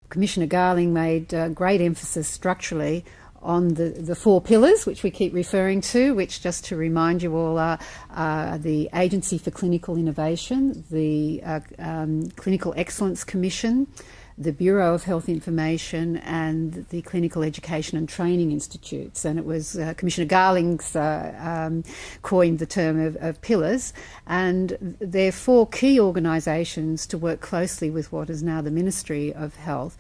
Commissioner Garling made great emphasis structurally on the 4 pillars, which we keep referring to, which, just to remind you all, are the Agency for Clinical Innovation, the Clinical Excellence Commission, the Bureau of Health Information, and the Clinical Education and Training Institutes. And it was Commissioner Garling's coined the term of pillars, and they're 4 key organisations to work closely with what is now the Ministry of Health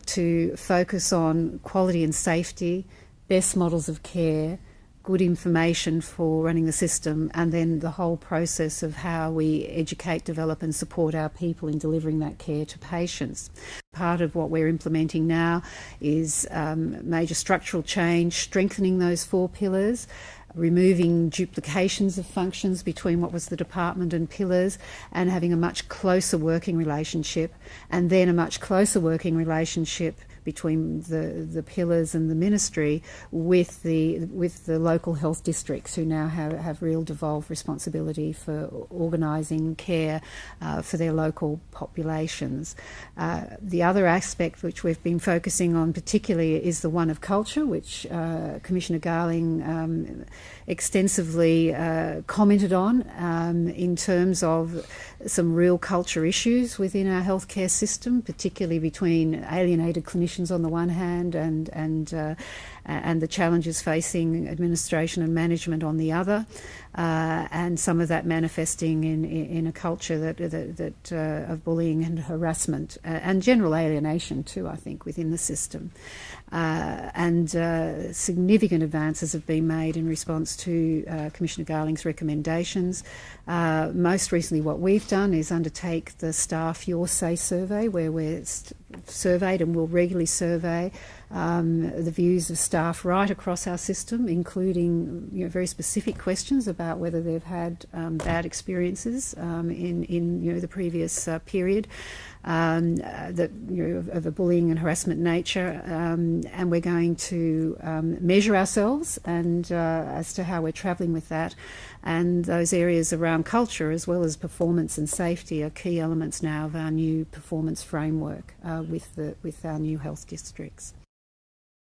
to focus on quality and safety, best models of care, good information for running the system, and then the whole process of how we educate, develop and support our people in delivering that care to patients. Part of what we're implementing now is major structural change, strengthening those 4 pillars, removing duplications of functions between what was the department and pillars, and having a much closer working relationship, and then a much closer working relationship between the pillars and the ministry with the local health districts, who now have real devolved responsibility for organising care for their local populations. The other aspect which we've been focusing on particularly is the one of culture, which Commissioner Garling extensively commented on in terms of some real culture issues within our healthcare system, particularly between alienated clinicians on the one hand and the challenges facing administration and management on the other, and some of that manifesting in a culture that of bullying and harassment and general alienation too, I think, within the system. And significant advances have been made in response to Commissioner Garling's recommendations. Most recently, what we've done is undertake the Staff Your Say survey, where we're surveyed and will regularly survey the views of staff right across our system, including very specific questions about whether they've had bad experiences in the previous period that of a bullying and harassment nature, and we're going to measure ourselves and as to how we're travelling with that. And those areas around culture as well as performance and safety are key elements now of our new performance framework with our new health districts.